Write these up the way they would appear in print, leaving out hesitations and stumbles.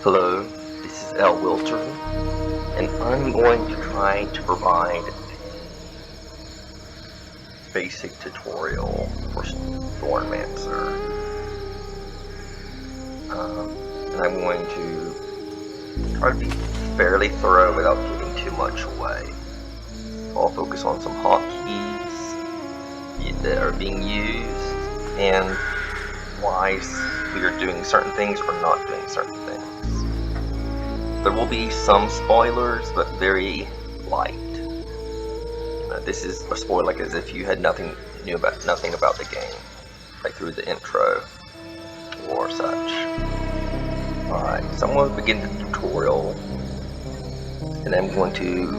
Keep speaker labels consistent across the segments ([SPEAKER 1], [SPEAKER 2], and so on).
[SPEAKER 1] Hello, this is L. Wilter, and I'm going to try to provide a basic tutorial for Thornmancer. And I'm going to try to be fairly thorough without giving too much away. I'll focus on some hotkeys that are being used and why we are doing certain things or not doing certain things. There will be some spoilers, but very light. This is a spoiler like as if you had nothing about the game, like through the intro or such. Alright, so I'm going to begin the tutorial, and I'm going to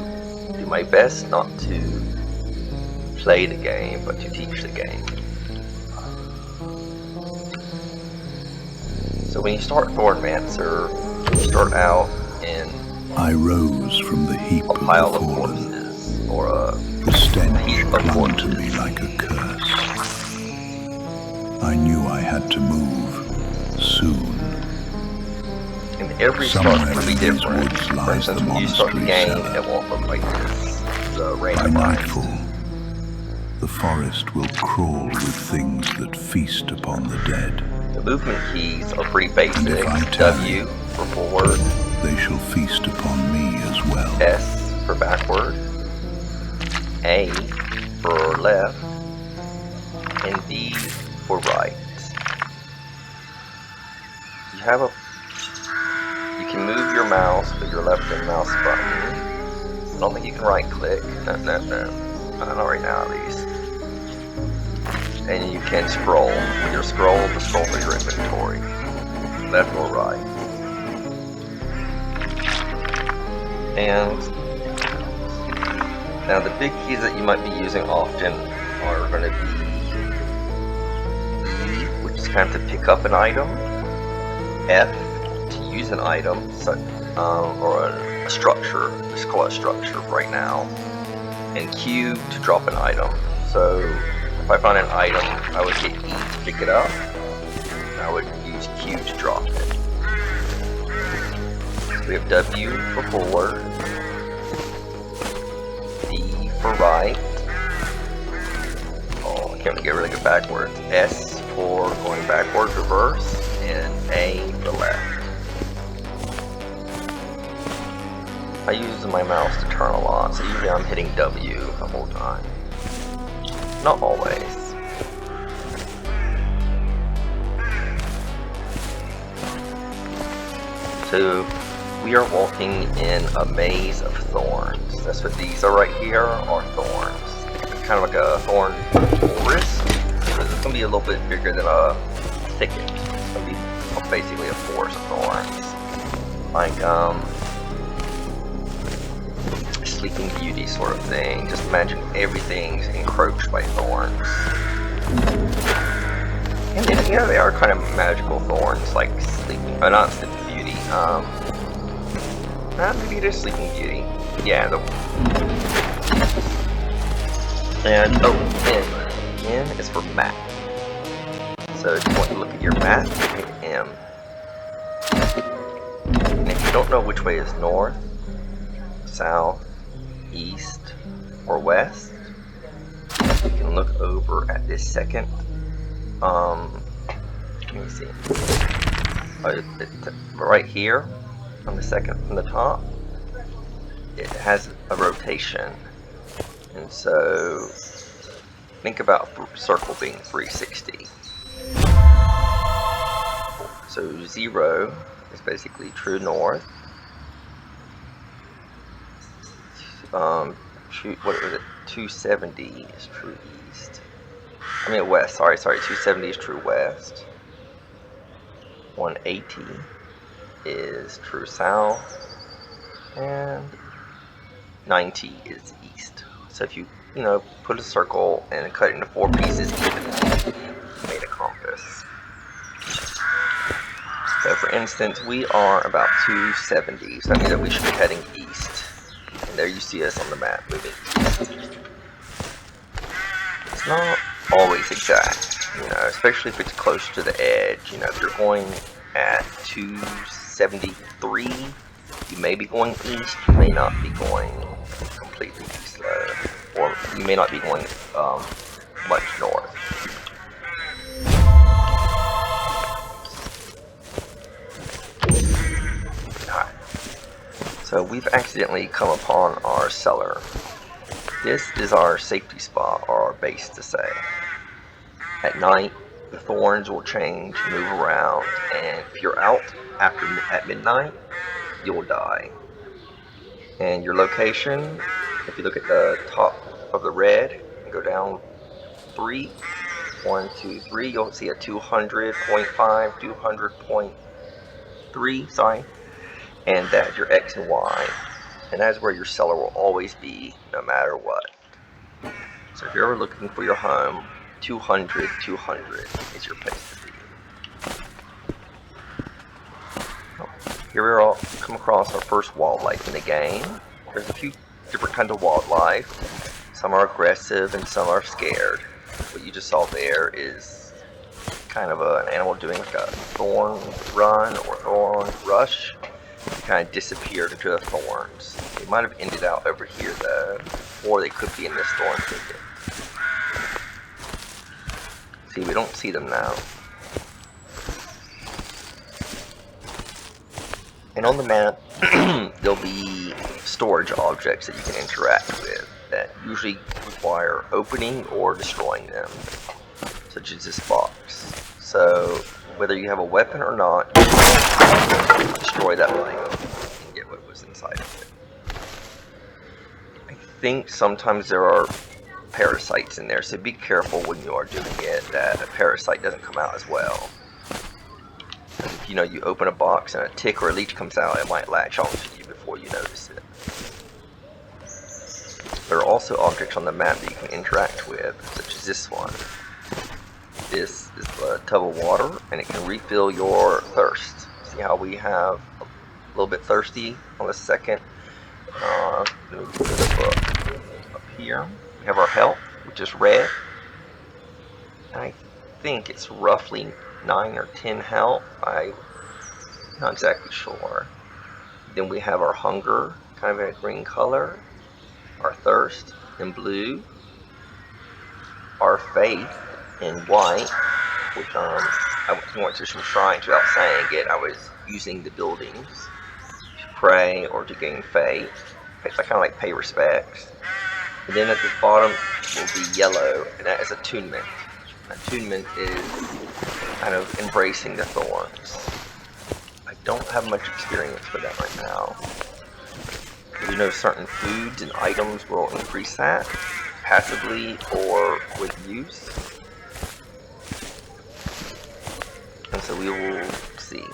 [SPEAKER 1] do my best not to play the game, but to teach the game. So when you start Thornmancer, you start out in
[SPEAKER 2] I rose from the heap
[SPEAKER 1] a pile
[SPEAKER 2] of
[SPEAKER 1] of
[SPEAKER 2] the fallen.
[SPEAKER 1] corpses, or
[SPEAKER 2] The stench
[SPEAKER 1] heap of
[SPEAKER 2] clung to
[SPEAKER 1] corpses.
[SPEAKER 2] me like a curse. I knew I had to move soon.
[SPEAKER 1] And every
[SPEAKER 2] Somewhere
[SPEAKER 1] start will be
[SPEAKER 2] in these
[SPEAKER 1] different.
[SPEAKER 2] woods
[SPEAKER 1] For
[SPEAKER 2] lies
[SPEAKER 1] instance,
[SPEAKER 2] the
[SPEAKER 1] when you start the
[SPEAKER 2] monastery
[SPEAKER 1] game,
[SPEAKER 2] cellar.
[SPEAKER 1] it won't look like this. The
[SPEAKER 2] By
[SPEAKER 1] randomized.
[SPEAKER 2] nightfall, the forest will crawl with things that feast upon the dead.
[SPEAKER 1] The movement keys are pretty basic.
[SPEAKER 2] And if I tarry,
[SPEAKER 1] W for forward,
[SPEAKER 2] they shall feast upon me as well.
[SPEAKER 1] S for backward, A for left, and B for right. You can move your mouse with your left and mouse button. I don't think you can right click. No. Not right now, at least. And you can scroll. With your scroll to scroll through your inventory. Left or right. And now the big keys that you might be using often are going to be E, which is kind of to pick up an item. F, to use an item, or a structure. Let's call it a structure right now. And Q to drop an item. So if I find an item, I would hit E to pick it up, and I would use Q to drop it. So we have W for forward, D for right. Oh, I can't get really good backwards. S for going backwards, reverse, and A for left. I use my mouse to turn a lot, so usually I'm hitting W the whole time. Not always. So we are walking in a maze of thorns. That's what these are right here, are thorns. It's kind of like a thorn forest. So it's going to be a little bit bigger than a thicket. It's going to be basically a forest of thorns. Like, Sleeping Beauty sort of thing. Just imagine everything's encroached by thorns. And then, you know, they are kind of magical thorns, like not Sleeping Beauty. Maybe it is Sleeping Beauty. Yeah, and N is for map. So if you want to look at your map, you hit M. And if you don't know which way is north, south, east, or west, you can look over at this second, let me see, right here, on the second from the top, it has a rotation, and so think about circle being 360. So 0 is basically true north. What was it? 270 is true east. I mean west. Sorry. 270 is true west. 180 is true south, and 90 is east. So if you put a circle and cut it into 4 pieces evenly, you made a compass. So for instance, we are about 270, so that means that we should be heading east. And there you see us on the map moving east. It's not always exact, especially if it's close to the edge. If you're going at 270 73. You may be going east, you may not be going completely east, or you may not be going much north. Alright, so we've accidentally come upon our cellar. This is our safety spot, or our base to say. At night, the thorns will change, move around, and if you're out at midnight, you'll die. And your location, if you look at the top of the red and go down 3, 1, 2, 3, you'll see a 200.5, 200.3, sorry, and that's your X and Y. And that is where your cellar will always be, no matter what. So if you're ever looking for your home, 200, 200 is your place to be. Here we all come across our first wildlife in the game. There's a few different kinds of wildlife. Some are aggressive and some are scared. What you just saw there is kind of an animal doing like a thorn run or thorn rush. It kind of disappeared into the thorns. They might have ended out over here though, or they could be in this thorn thicket. See, we don't see them now. And on the map, there'll be storage objects that you can interact with that usually require opening or destroying them, such as this box. So whether you have a weapon or not, you can destroy that item and get what was inside of it. I think sometimes there are parasites in there, so be careful when you are doing it that a parasite doesn't come out as well. If you open a box and a tick or a leech comes out, it might latch onto you before you notice it. There are also objects on the map that you can interact with, such as this one. This is a tub of water, and it can refill your thirst. See how we have a little bit thirsty on the second? Let me go to the book. Up here, we have our health, which is red. I think it's roughly 9 or 10 health. I'm not exactly sure. Then we have our hunger, kind of in a green color. Our thirst in blue. Our faith in white, which I went to some shrines without saying it. I was using the buildings to pray or to gain faith. I kind of like pay respects. And then at the bottom will be yellow, and that is attunement. Attunement is kind of embracing the thorns. I don't have much experience with that right now. We know certain foods and items will increase that, passively or with use. And so we will see.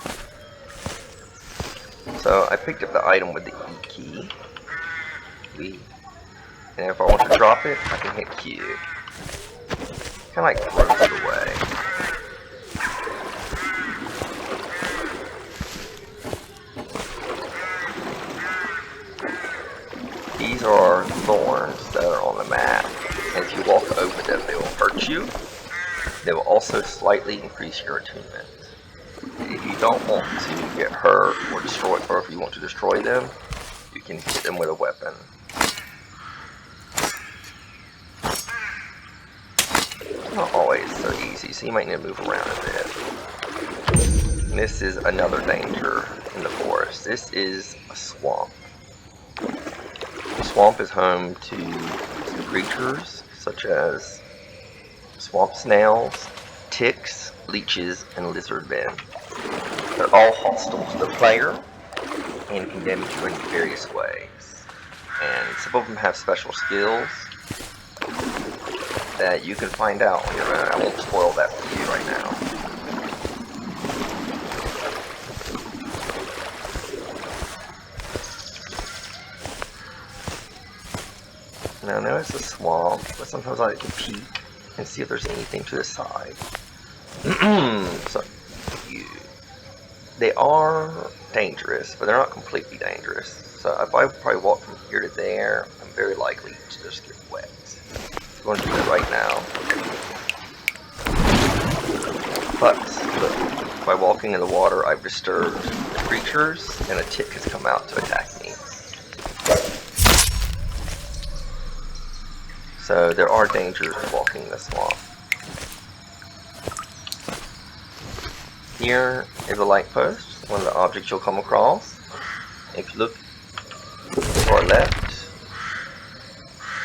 [SPEAKER 1] So I picked up the item with the E key. And if I want to drop it, I can hit Q. Kind of like throws it away. These are thorns that are on the map, and if you walk over them, they will hurt you. They will also slightly increase your attunement. If you don't want to get hurt or destroy, or if you want to destroy them, you can hit them with a weapon. Not always so easy, so you might need to move around a bit. And this is another danger in the forest. This is a swamp. The swamp is home to some creatures such as swamp snails, ticks, leeches, and lizardmen. They're all hostile to the player and can damage you in various ways. And some of them have special skills that you can find out on your own. I won't spoil that for you right now. Now I know it's a swamp, but sometimes I like to peek and see if there's anything to the side. So, they are dangerous, but they're not completely dangerous. So if I probably walk from here to there, I'm very likely to just get wet. I'm going to do that right now. But look, by walking in the water, I've disturbed the creatures, and a tick has come out to attack me. So there are dangers of walking the swamp. Here is a light post, one of the objects you'll come across. If you look to our left,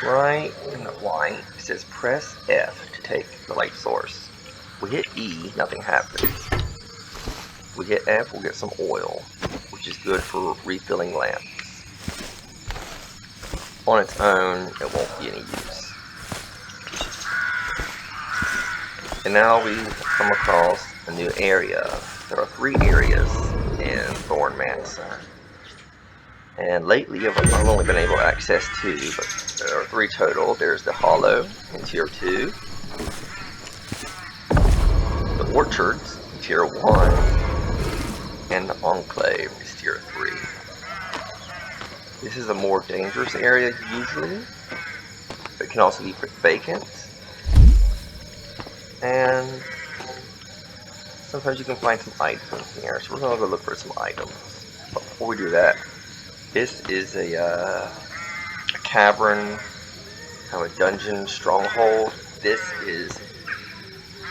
[SPEAKER 1] right, and white, it says press F to take the light source. We hit E, nothing happens. We hit F, we'll get some oil, which is good for refilling lamps. On its own, it won't be any use. And now we come across a new area. There are 3 areas in Thornmancer. And lately I've only been able to access 2, but there are 3 total. There's the Hollow in Tier 2, the Orchards in Tier 1, and the Enclave is Tier 3. This is a more dangerous area usually, but it can also be vacant. And sometimes you can find some items in here, so we're going to go look for some items. But before we do that, this is a cavern, kind of a dungeon stronghold. This is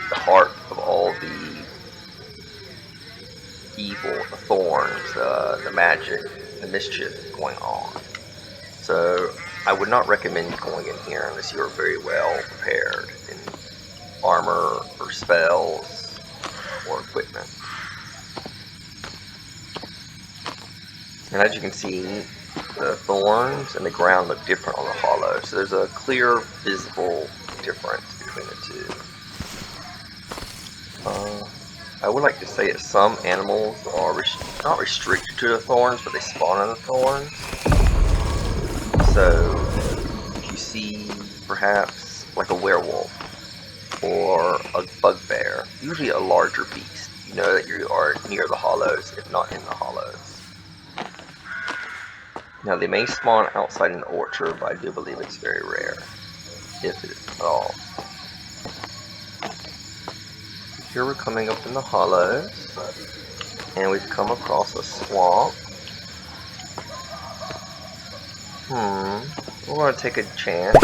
[SPEAKER 1] the heart of all the evil, the thorns, the magic, the mischief going on. So I would not recommend going in here unless you are very well prepared in armor or spells or equipment. And as you can see, the thorns and the ground look different on the hollow, so there's a clear visible difference between the two. I would like to say that some animals are not restricted to the thorns, but they spawn on the thorns. So if you see perhaps like a werewolf or a bugbear, usually a larger beast, you know that you are near the hollows, if not in the hollows. Now they may spawn outside an orchard, but I do believe it's very rare, if it is at all. Here we're coming up in the hollows, and we've come across a swamp. We're going to take a chance.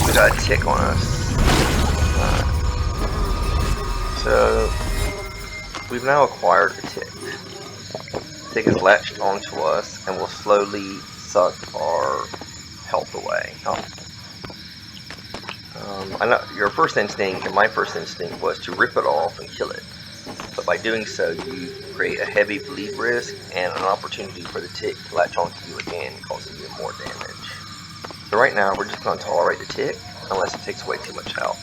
[SPEAKER 1] We got a tick on us. So, we've now acquired a tick. The tick is latched onto us and will slowly suck our health away. I know your first instinct, and my first instinct, was to rip it off and kill it. But by doing so, you create a heavy bleed risk and an opportunity for the tick to latch onto you again, causing you more damage. So right now, we're just going to tolerate the tick, unless it takes away too much health.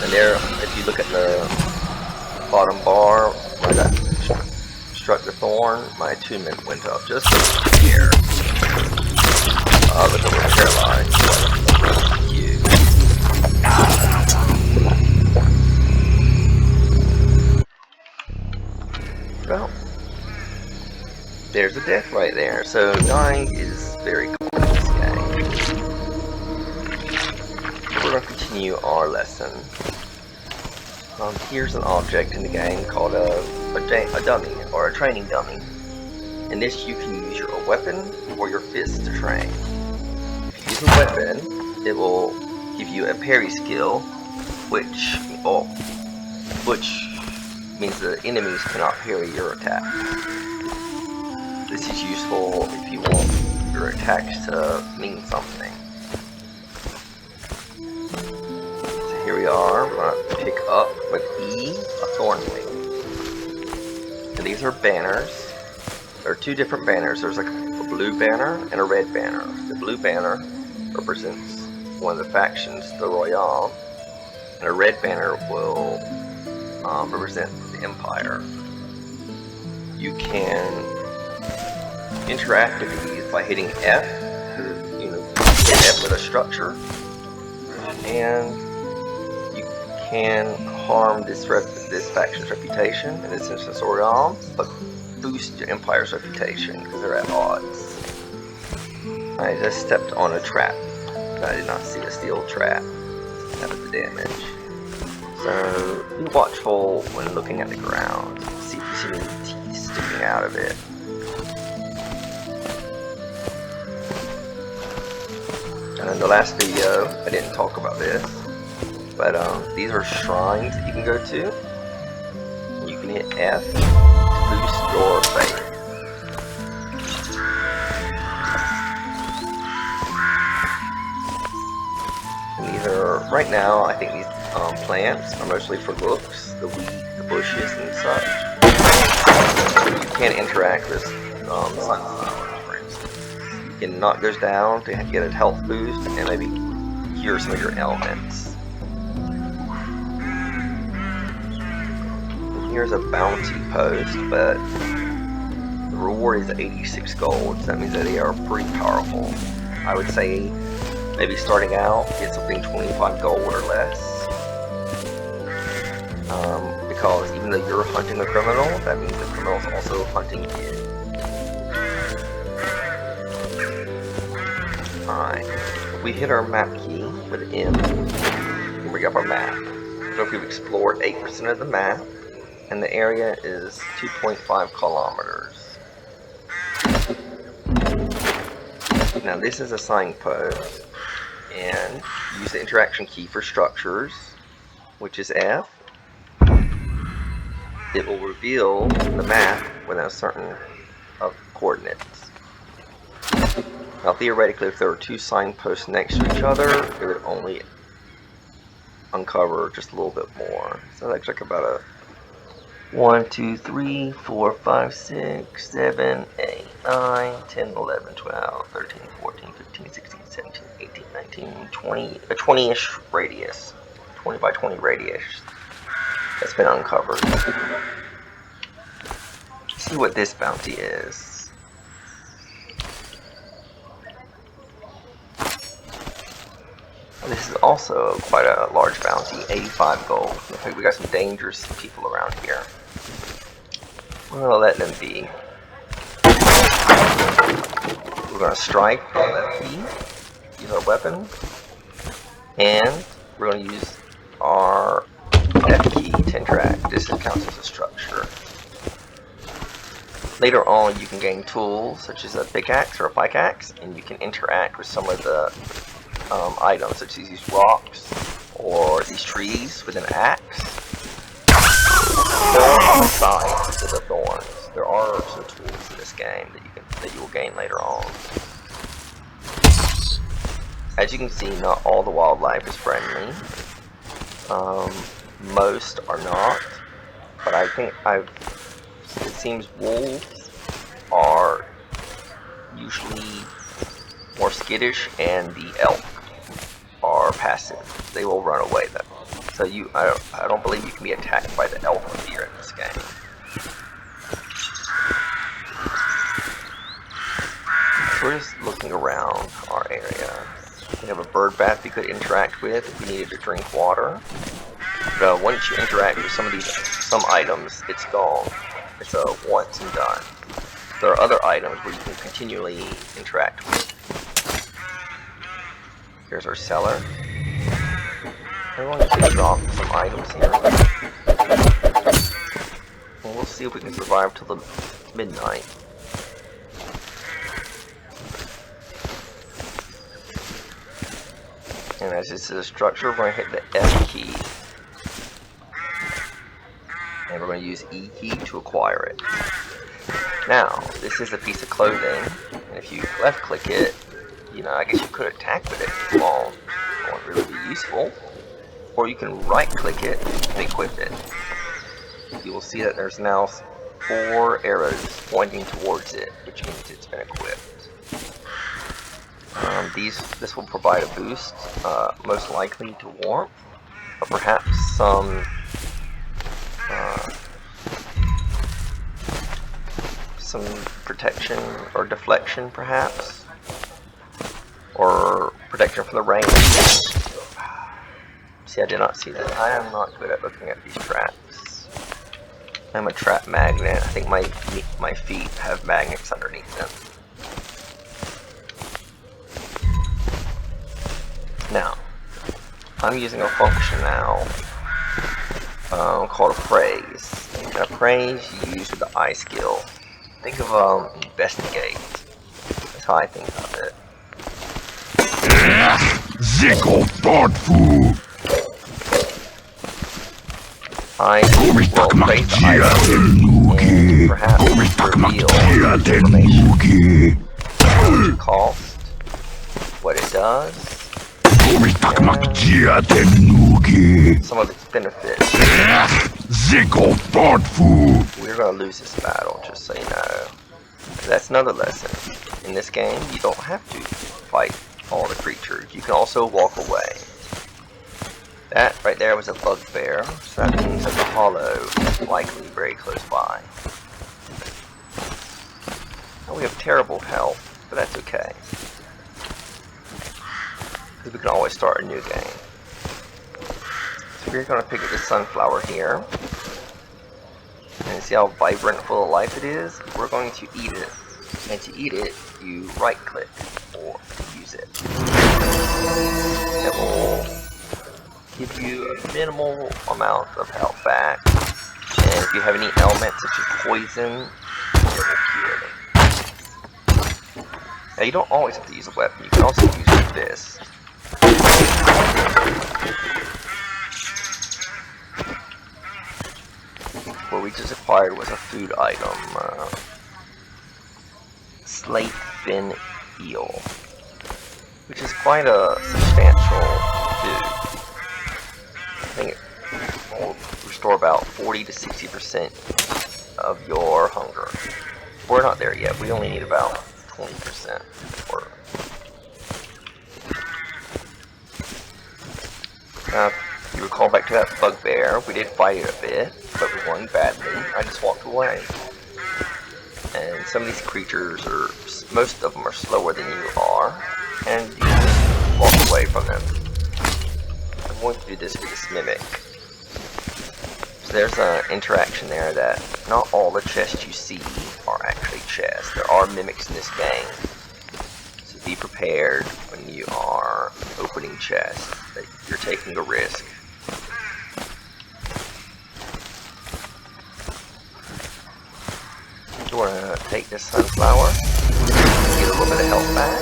[SPEAKER 1] And there, if you look at the bottom bar, where that struck the thorn, my attunement went up just here. Look over paralyzed. You. Well, there's a death right there. So dying is very common in this game. We're going to continue our lesson. Here's an object in the game called a dummy, or a training dummy. In this you can use your weapon or your fist to train. If you use a weapon, it will give you a parry skill, which means the enemies cannot parry your attack. This is useful if you want your attacks to mean something. So here we are, we're going to pick up with E a thorn wing. And these are banners. There are 2 different banners. There's like a blue banner and a red banner. The blue banner represents one of the factions, the Royale, and a red banner will represent the Empire. You can interact with these by hitting F, hit F with a structure, and you can harm this faction's reputation, in this instance Royale, but boost your Empire's reputation because they're at odds. I just stepped on a trap. I did not see the steel trap. That was the damage. So be watchful when looking at the ground. See if you see any teeth sticking out of it. And in the last video, I didn't talk about this, but these are shrines that you can go to. You can hit F to boost your faith. And these are, right now, I think these plants are mostly for looks, the wheat, the bushes, and such. You can interact with sunflowers, for instance. You can knock those down to get a health boost and maybe cure some of your ailments. And here's a bounty post, but the reward is 86 gold, so that means that they are pretty powerful. I would say maybe starting out, get something 25 gold or less. Because even though you're hunting a criminal, that means the criminal is also hunting you. Alright, we hit our map key with M, and bring up our map. So if we've explored 8% of the map, and the area is 2.5 kilometers. Now this is a signpost, and use the interaction key for structures, which is F. It will reveal the map within a certain coordinates. Now theoretically, if there were two signposts next to each other, it would only uncover just a little bit more. So that's like about a 1, 2, 3, 4, 5, 6, 7, 8, 9, 10, 11, 12, 13, 14, 15, 16, 17, 18, 19, 20, a 20-ish radius, 20 by 20 radius that's been uncovered. Let's see what this bounty is. This is also quite a large bounty, 85 gold. Looks like we got some dangerous people around here. We're gonna let them be. We're gonna strike on that key, use our weapon, and we're gonna use our F key to interact. This counts as a structure. Later on, you can gain tools such as a pickaxe or a pickaxe, and you can interact with some of the items such as these rocks or these trees with an axe. Or on the sides of the thorns. There are some tools in this game that you will gain later on. As you can see, not all the wildlife is friendly. Most are not, but I think it seems wolves are usually more skittish, and the elk are passive. They will run away though. So I don't believe you can be attacked by the elk here in this game. So we're just looking around our area. We have a bird bath we could interact with if we needed to drink water. But once you interact with some items, it's gone. It's a once and done. There are other items where you can continually interact with. Here's our cellar. Everyone just drop some items here. Well, we'll see if we can survive till the midnight. And as this is a structure, we're going to hit the F key. And we're going to use E key to acquire it. Now, this is a piece of clothing, and if you left click it, I guess you could attack with it. It won't really be useful. Or you can right click it and equip it. You will see that there's now 4 arrows pointing towards it, which means it's been equipped. This will provide a boost, most likely to warmth, or perhaps some protection or deflection, perhaps, or protection from the rain. See, I did not see that. I am not good at looking at these traps. I'm a trap magnet. I think my feet have magnets underneath them. Now, I'm using a function now called a praise. And a praise you use with the I skill. Think of investigate. That's how I think of it.
[SPEAKER 3] Ziko thoughtful.
[SPEAKER 1] I will praise the item and perhaps reveal information. What it costs, what it does, and some of its benefits.
[SPEAKER 3] Ziko thoughtful.
[SPEAKER 1] We're going to lose this battle, just so you know. That's another lesson. In this game, you don't have to fight all the creatures. You can also walk away. That right there was a bugbear, so that means that the hollow is likely very close by. Now we have terrible health, but that's okay. Because we can always start a new game. So we're going to pick up the sunflower here. And see how vibrant and full of life it is? We're going to eat it. And to eat it, you right click or use it. It will give you a minimal amount of health back. And if you have any ailments such as poison, it will cure them. Now you don't always have to use a weapon, you can also use this. What we just acquired was a food item, slate fin eel, which is quite a substantial food. I think it will restore about 40 to 60% of your hunger. We're not there yet, we only need about 20%. Now, if you recall back to that bugbear, we did fight it a bit, but we won badly. I just walked away. And some of these creatures most of them are slower than you are, and you just walk away from them. I'm going to do this with this mimic. So there's an interaction there that not all the chests you see are actually chests. There are mimics in this game. So be prepared when you are opening chests that you're taking a risk. You want to take this sunflower, get a little bit of health back.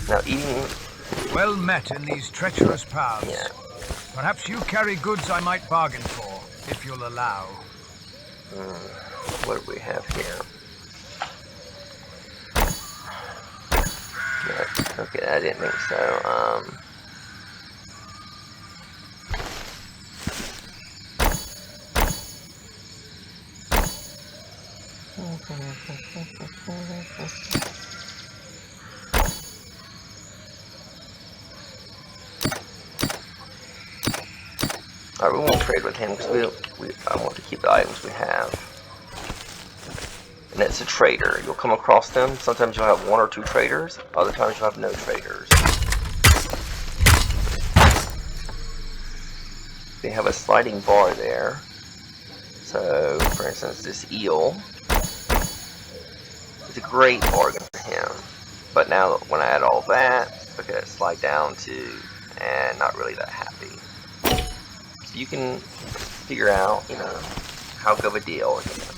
[SPEAKER 1] Now eating...
[SPEAKER 4] Well met in these treacherous paths.
[SPEAKER 1] Yeah.
[SPEAKER 4] Perhaps you carry goods I might bargain for, if you'll allow.
[SPEAKER 1] What do we have here? No, okay, I didn't think so. Alright, we won't trade with him because I want to keep the items we have. And it's a trader. You'll come across them. Sometimes you'll have one or two traders. Other times you'll have no traders. They have a sliding bar there. So, for instance, this eel is a great bargain for him. But now when I add all that, look at it slide down to, and not really that happy. So you can figure out, you know, how good of a deal it is.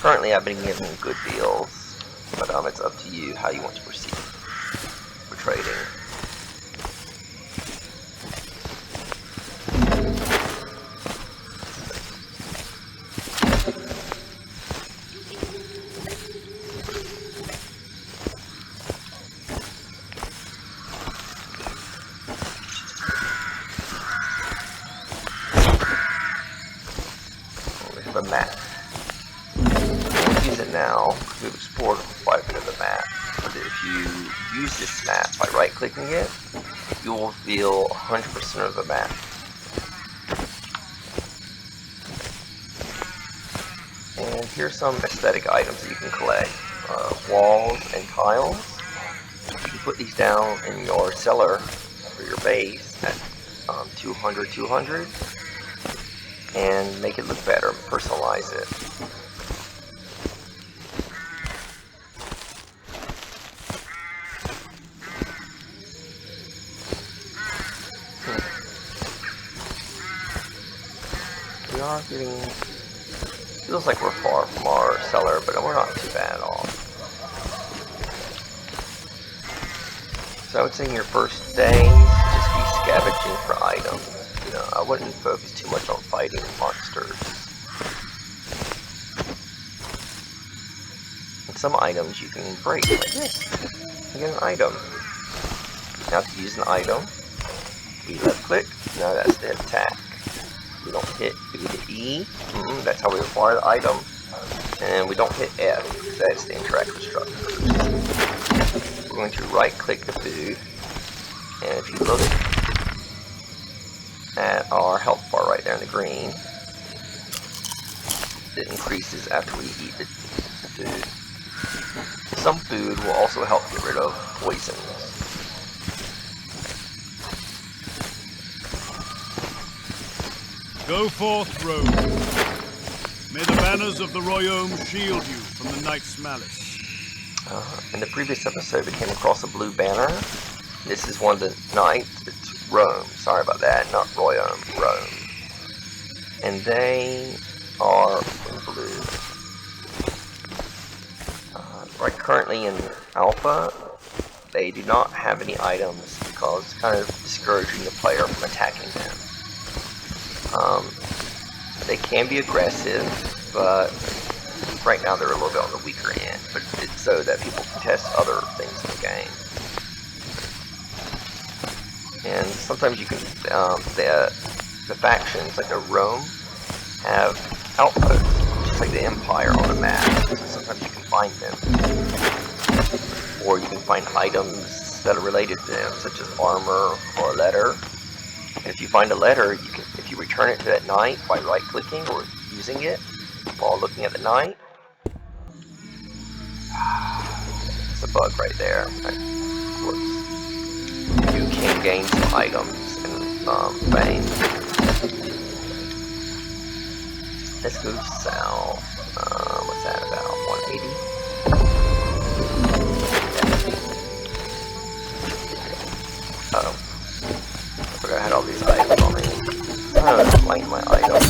[SPEAKER 1] Currently, I've been given good deals, but it's up to you how you want to proceed for trading. We have a map. Use it now. We've explored quite a bit of the map. But if you use this map by right-clicking it, you will reveal 100% of the map. And here's some aesthetic items that you can collect. Walls and tiles. You can put these down in your cellar for your base at 200, and make it look better, personalize it. are getting... Feels like we're far from our cellar, but we're not too bad off. So I would say in your first day, just be scavenging for items. You know, I wouldn't focus too much on fighting monsters. And some items you can break like this. You get an item. Now to use an item, we left click. Now that's the attack. We don't hit, we hit E. That's how we acquire the item. And we don't hit F. That's the interaction structure. We're going to right click the food. And if you look at our health bar right there in the green, it increases after we eat the food. Some food will also help get rid of poisons.
[SPEAKER 5] Go forth, rogue. May the banners of the Royaume shield you from the Knight's malice.
[SPEAKER 1] In the previous episode, we came across a blue banner. This is one of the Knights. It's Rome. Sorry about that. Not Royaume. Rome. And they are in blue. Right currently in Alpha, they do not have any items because it's kind of discouraging the player from attacking them. They can be aggressive, but right now they're a little bit on the weaker end, but it's so that people can test other things in the game. And sometimes you can, the factions, like the Rome, have outposts, just like the Empire on the map, so sometimes you can find them. Or you can find items that are related to them, such as armor or a letter. And if you find a letter, you can, if you return it to that knight by right-clicking or using it while looking at the knight. It's a bug right there. You can gain some items and fame. Let's go south. What's that about? 180? Oh. I forgot I had all these items on me. I'm gonna find my items.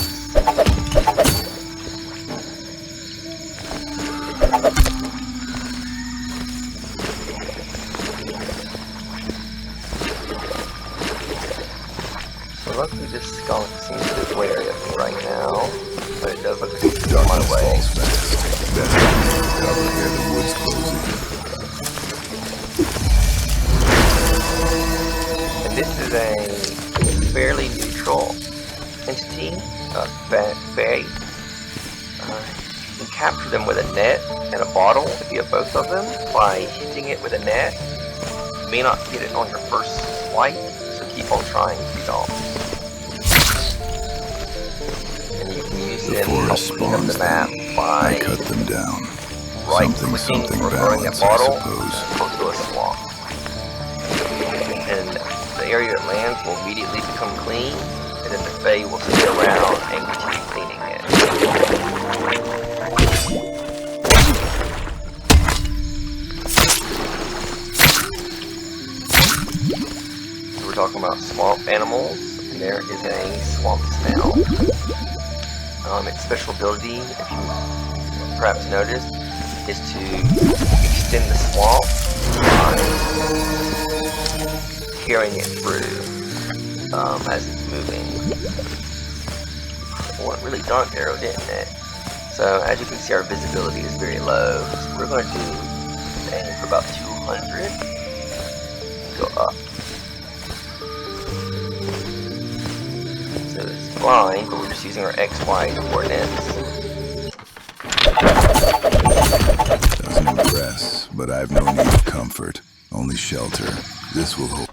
[SPEAKER 1] So luckily this skunk seems to be wary of me right now, but it does look like it's on my way. And this is a fairly neutral entity, Fae. You can capture them with a net and a bottle if you have both of them by hitting it with a net. You may not get it on your first swipe, so keep on trying if you don't. And you can use them to help clean up the map by
[SPEAKER 2] I cut them down.
[SPEAKER 1] right-clicking or throwing a bottle onto a swamp. And the area it lands will immediately become clean, and then the Fae will stay around and continue cleaning it. So we're talking about swamp animals, and there is a swamp snail. Its special ability, if you perhaps noticed, is to extend the swamp by carrying it through as it's moving. Well, it really dark arrow, didn't it? So as you can see, our visibility is very low. So we're going to aim for about 200. Go up. So it's blind, but we're just using our XY coordinates.
[SPEAKER 2] Doesn't impress, but I've no need of comfort, only shelter. This will hold.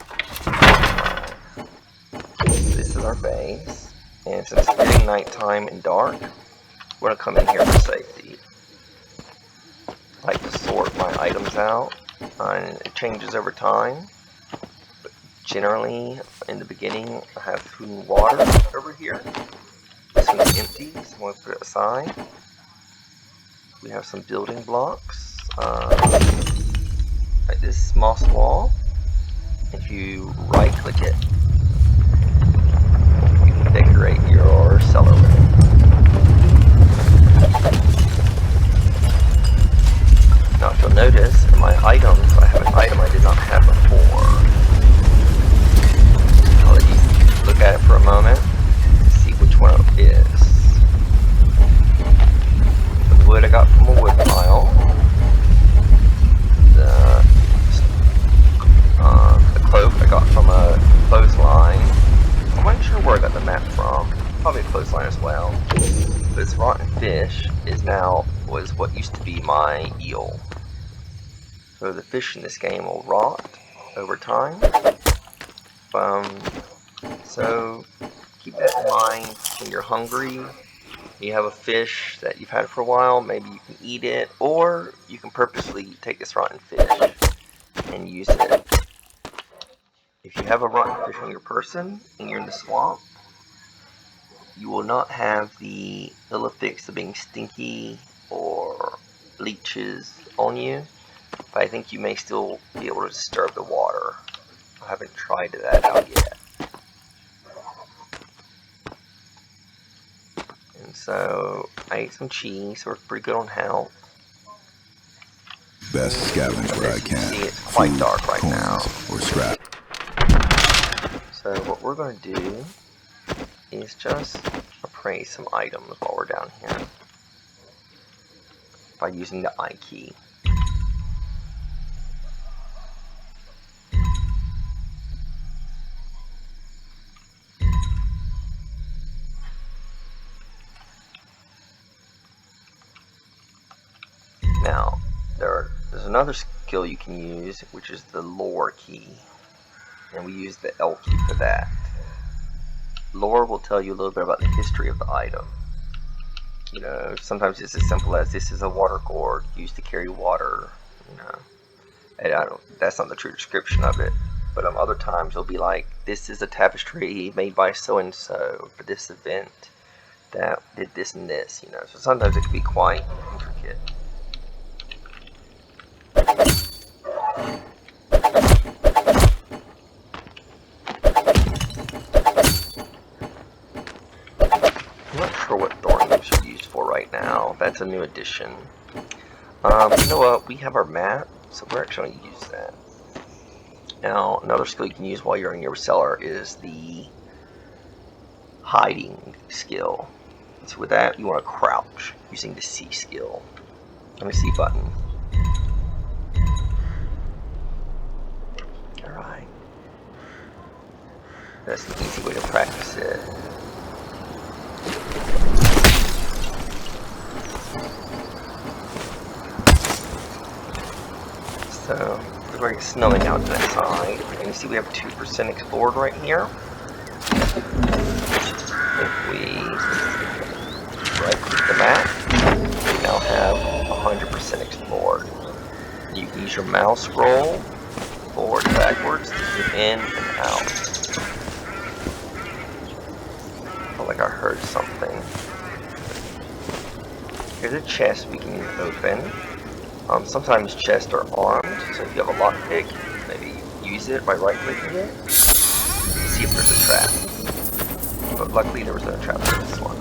[SPEAKER 1] This is our base, and since it's getting nighttime and dark, we're gonna come in here for safety. I like to sort my items out, and it changes over time. But generally, in the beginning, I have food and water over here. This one's empty, so I'm gonna put it aside. We have some building blocks, like this moss wall. If you right-click it, you can decorate your cellar with it. Now if you'll notice, in my items, I have an item I did not have before. I'll let you look at it for a moment, see which one it is. The wood I got from a wood pile. The cloak I got from a clothesline. I'm not sure where I got the map from. Probably a clothesline as well. But this rotten fish was what used to be my eel. So the fish in this game will rot over time. So keep that in mind when you're hungry. You have a fish that you've had for a while, maybe you can eat it, or you can purposely take this rotten fish and use it. If you have a rotten fish on your person and you're in the swamp, you will not have the ill effects of being stinky or leeches on you, but I think you may still be able to disturb the water. I haven't tried that out yet. And so I ate some cheese, so we're pretty good on health.
[SPEAKER 2] Best scavenge where I can.
[SPEAKER 1] See, it's quite
[SPEAKER 2] Food,
[SPEAKER 1] dark right
[SPEAKER 2] coins,
[SPEAKER 1] now.
[SPEAKER 2] or scrap.
[SPEAKER 1] So what we're going to do is just appraise some items while we're down here by using the I key. Now, there's another skill you can use, which is the lore key, and we use the L key for that. Lore will tell you a little bit about the history of the item. You know, sometimes it's as simple as this is a water gourd used to carry water. You know, and that's not the true description of it. But other times it'll be like, this is a tapestry made by so and so for this event that did this and this. You know, so sometimes it can be quite intricate. I'm not sure what Thornmancer are used for right now. That's a new addition. You know what? We have our map, so we're actually going to use that. Now, another skill you can use while you're in your cellar is the hiding skill. So with that, you want to crouch using the C skill. And the C button. Alright. That's an easy way to practice it. So, we're going to get snowing out to that side. And you see we have 2% explored right here. If we right click the map, we now have 100% explored. You can use your mouse scroll forward and backwards to get in and out. I feel like I heard something. Here's a chest we can open. Sometimes chests are armed, so if you have a lockpick, maybe use it by right-clicking it and see if there's a trap. But luckily there was no trap for this one.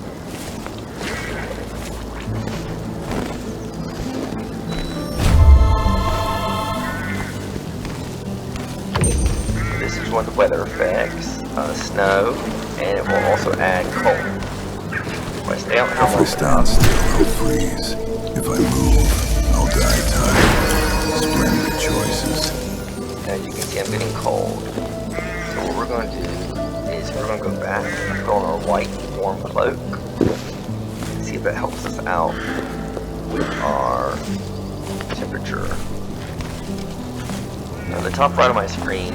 [SPEAKER 1] This is one of the weather effects, snow, and it will also add cold. If I stay out here
[SPEAKER 2] If I stand still, I'll freeze. If I move, I'll die tired. Splendid choices.
[SPEAKER 1] As you can see, I'm getting cold. So what we're going to do is we're going to go back and put on our white warm cloak. See if it helps us out with our temperature. Now, the top right of my screen,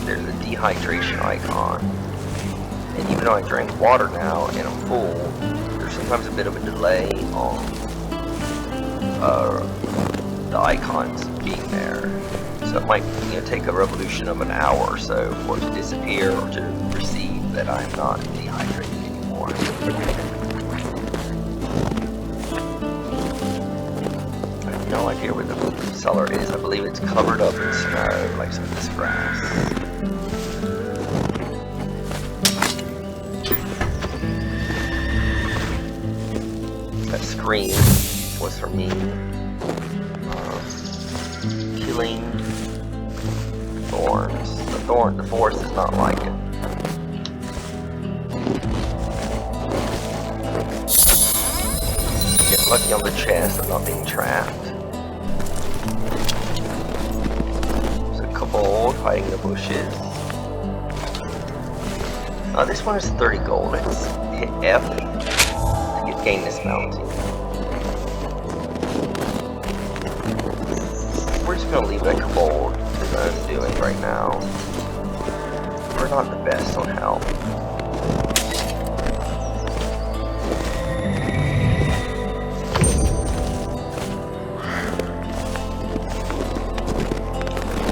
[SPEAKER 1] there's a dehydration icon. And even though I drink water now and I'm full, there's sometimes a bit of a delay on the icons being there. So it might take a revolution of an hour or so for it to disappear or to perceive that I'm not dehydrated anymore. I have no idea where the cellar is. I believe it's covered up in snow, like some of this grass. That green was for me. Killing thorns. The forest does not like it. Get lucky on the chest of not being trapped. There's a kobold hiding in the bushes. This one is 30 gold. Let's hit F to gain this bounty. We're just gonna leave that kobold to do what it's doing right now. We're not the best on health.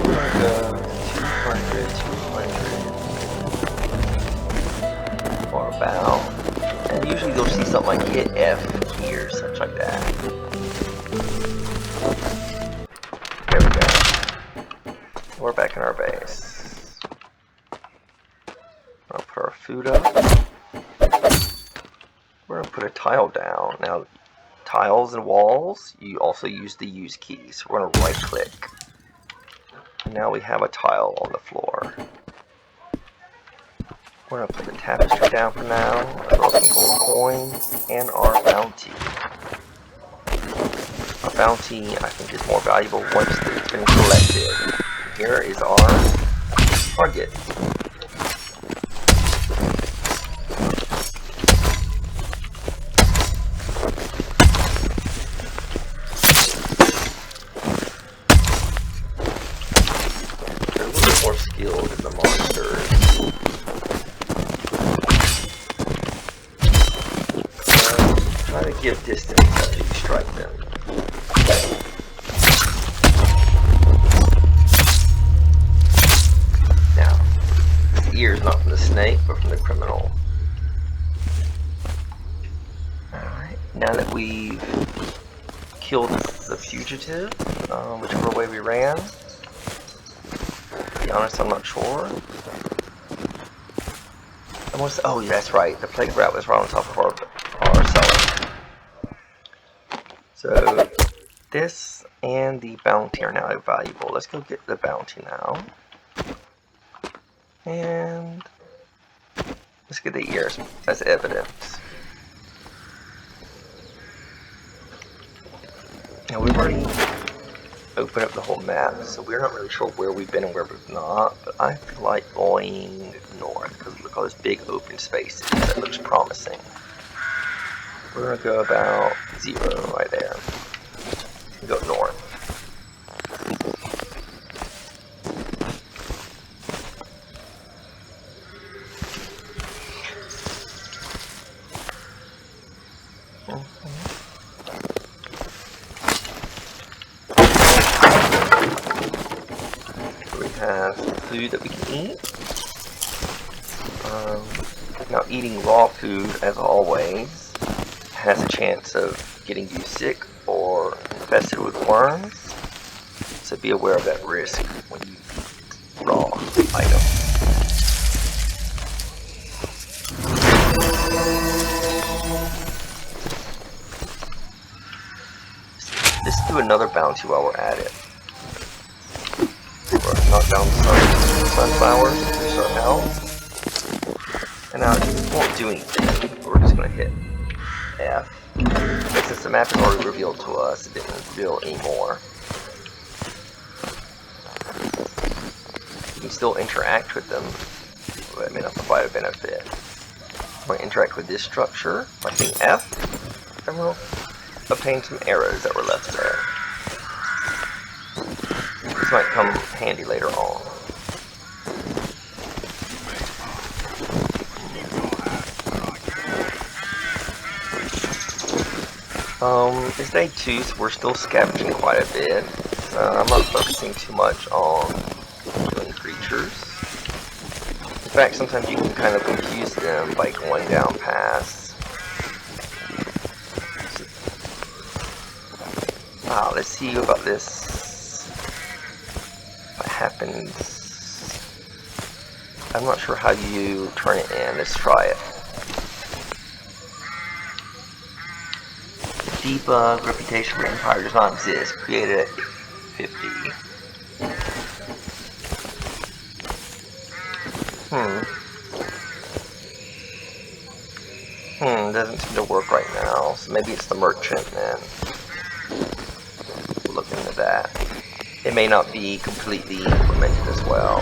[SPEAKER 1] We're gonna go 200, 200. Or about. And usually you'll see something like hit F here, such like that. We're back in our base. I'll put our food up. We're gonna put a tile down. Now, tiles and walls, you also use the use key. So we're gonna right click. And now we have a tile on the floor. We're gonna put the tapestry down for now, as well as some gold coins, and our bounty. Our bounty, I think, is more valuable once it's been collected. Here is our target. They're a little bit more skilled than the monsters. Try to give distance after you strike them. Ears not from the snake, but from the criminal. Alright, now that we've killed the fugitive, whichever way we ran, to be honest, I'm not sure. Oh, yeah, that's right, the plague rat was right on top of our cellar. So, this and the bounty are now valuable. Let's go get the bounty now. And let's get the ears as evidence. Now we've already opened up the whole map, so we're not really sure where we've been and where we've not, but I feel like going north, because look at all this big open space. That looks promising. We're going to go about 0 right there. Go north. We have food that we can eat. Now, eating raw food, as always, has a chance of getting you sick or infested with worms. So be aware of that risk when you eat raw items. Let's do another bounty while we're at it. Knock down some sunflowers, increase our health. And now it won't do anything. We're just going to hit F. But since the map is already revealed to us, it didn't reveal anymore. You can still interact with them, but it may not provide a benefit. We're going to interact with this structure by hitting F, and we'll obtain some arrows that were left there. This might come handy later on. It's day 2, so we're still scavenging quite a bit. I'm not focusing too much on killing creatures. In fact, sometimes you can kind of confuse them by going down paths. Wow, let's see about this. What happens? I'm not sure how you turn it in. Let's try it. Debug reputation for Empire does not exist. Created at 50. Doesn't seem to work right now. So maybe it's the merchant then. We'll look into that. It may not be completely implemented as well.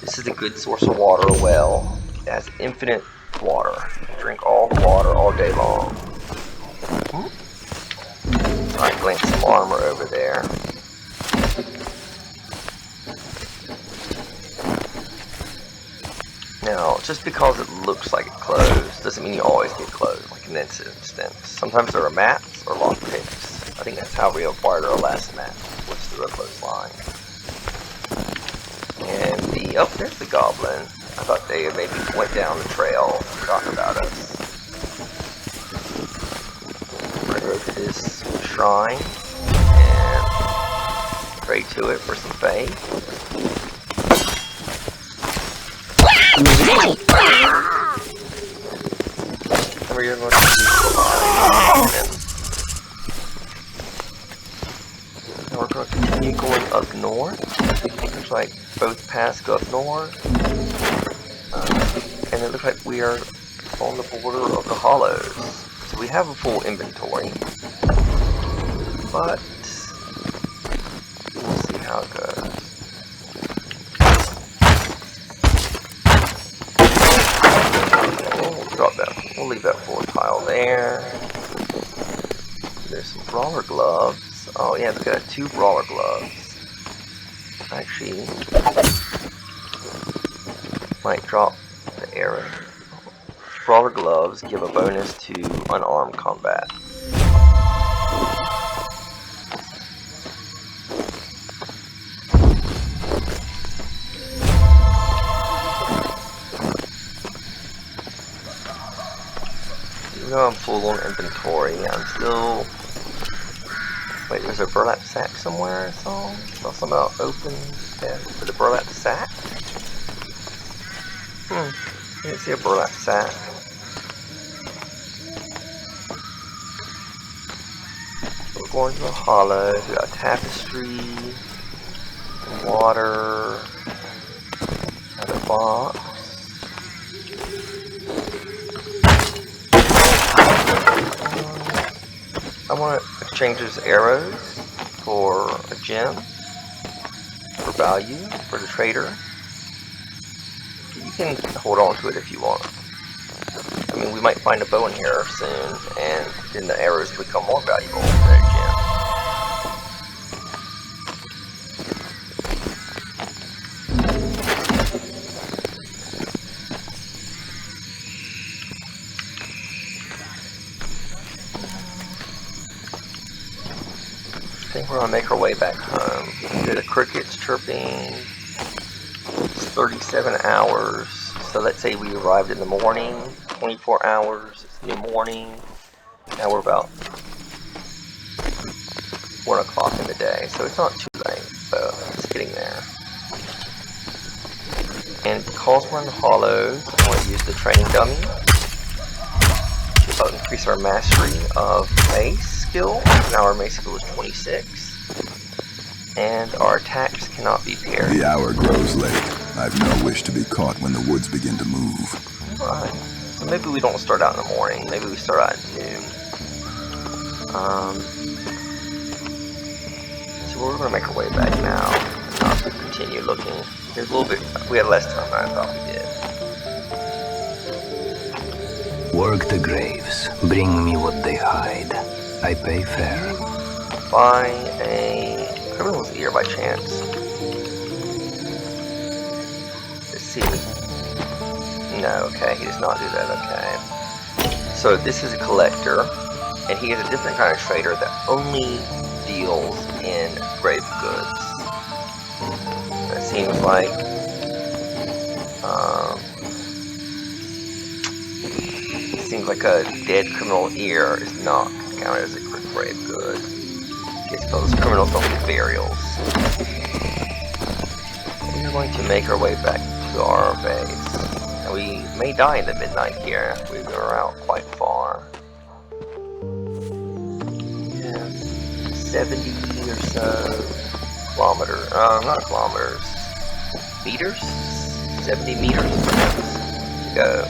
[SPEAKER 1] This is a good source of water, a well. It has infinite water. Drink all the water all day long. Alright, glance some armor over there. Now, just because it looks like it closed doesn't mean you always get closed, like in this instance. Sometimes there are maps or lockpicks. I think that's how we acquired our last map, was through a clothesline. And there's the goblin. I thought they maybe went down the trail and forgotten about us. We're going to go to this shrine and pray to it for some faith. Remember, you're going to use the line. Now we're going to continue going up north. Looks like both paths go up north. And it looks like we are on the border of the hollows. So we have a full inventory. But we'll see how it goes. We'll leave that floor tile there. There's some brawler gloves. Oh yeah, we've got 2 brawler gloves. Actually, might drop the arrow. Brawler gloves give a bonus to unarmed combat. Even though I'm full on inventory, I'm still... Wait, there's a burlap sack somewhere I saw? Saw something about open for the burlap sack? I didn't see a burlap sack. We're going to the hollow. We got a tapestry, water, another box. I want to exchange those arrows for a gem, for value, for the trader. You can hold on to it if you want. I mean, we might find a bow in here soon, and then the arrows become more valuable than a gem. I think we're gonna make our way back home. The crickets chirping. It's 37 hours. So let's say we arrived in the morning. 24 hours. It's the morning. Now we're about 1 o'clock in the day, so it's not too late. So it's getting there. And because we're in the hollows, I want to use the training dummy to increase our mastery of mace skill. Now our mace skill is 26. And our attacks cannot be parried.
[SPEAKER 2] The hour grows late. I've no wish to be caught when the woods begin to move.
[SPEAKER 1] Right. So maybe we don't start out in the morning. Maybe we start out at noon. So we're going to make our way back now. Not to continue looking. There's a little bit. We had less time than I thought we did.
[SPEAKER 6] Work the graves. Bring me what they hide. I pay fair.
[SPEAKER 1] Buy a criminal's ear by chance. Let's see. No, okay, he does not do that, okay. So this is a collector, and he is a different kind of trader that only deals in grave goods. It seems like a dead criminal ear is not counted as a grave good. I guess those criminals don't get burials. We're going to make our way back to our base. And we may die in the midnight here. We were out quite far. 70 or so kilometers, not kilometers, meters? 70 meters to go.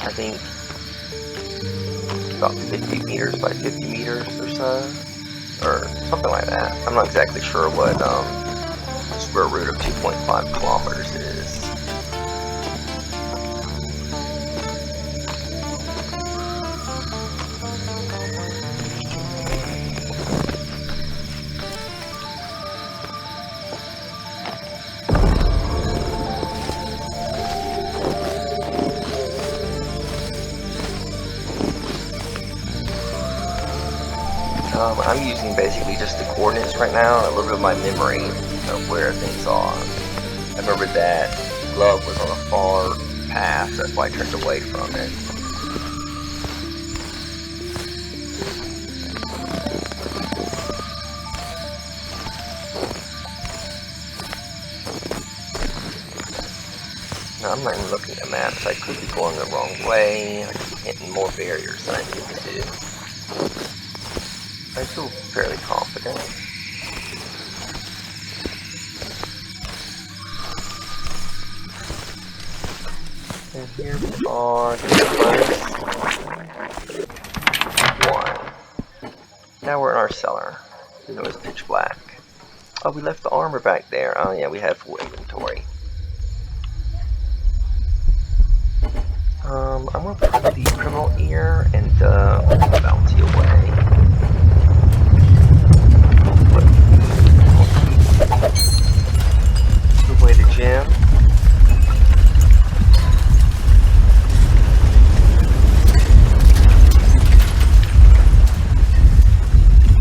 [SPEAKER 1] I think about 50 meters by 50 meters or so, or something like that. I'm not exactly sure what the square root of 2.5 kilometers is. I'm using basically just the coordinates right now, a little bit of my memory of where things are. I remember that glove was on a far path, that's why I turned away from it. Now, I'm not even looking at maps, I could be going the wrong way, I could be hitting more barriers than I need to do. I feel fairly confident. And here we are, getting close. 1. Now we're in our cellar. You know it's pitch black. Oh, we left the armor back there. Oh yeah, we had full inventory. I'm gonna put the criminal ear and the bounty away. Put away the gem.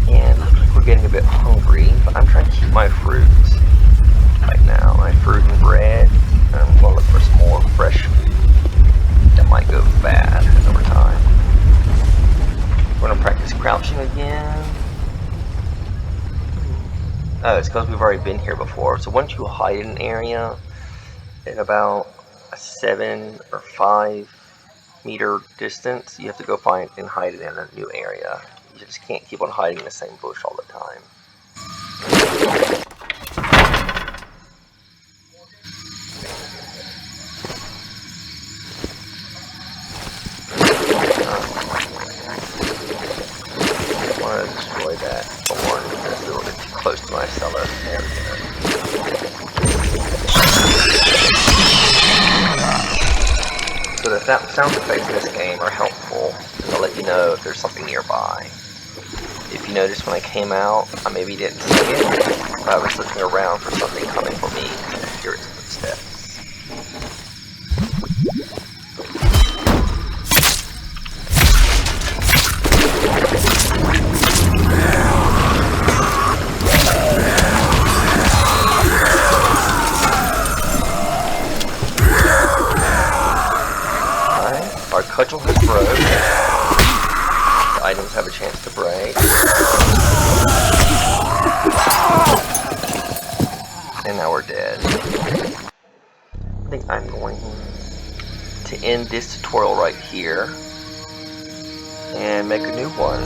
[SPEAKER 1] And looks like we're getting a bit hungry, but I'm trying to keep my fruit right now. My fruit and bread. And I'm gonna look for some more fresh food. That might go bad over time. We're gonna practice crouching again. Oh, it's because we've already been here before. So once you hide in an area at about a 7 or 5 meter distance, you have to go find and hide it in a new area. You just can't keep on hiding in the same bush all the time. That thorn that's a little bit too close to my cellar. There we go. So the sound effects in this game are helpful. They'll let you know if there's something nearby. If you notice when I came out, I maybe didn't see it, but I was looking around for something coming for me to hear its footsteps. Our cudgel has broke. The items have a chance to break. And now we're dead. I think I'm going to end this tutorial right here and make a new one.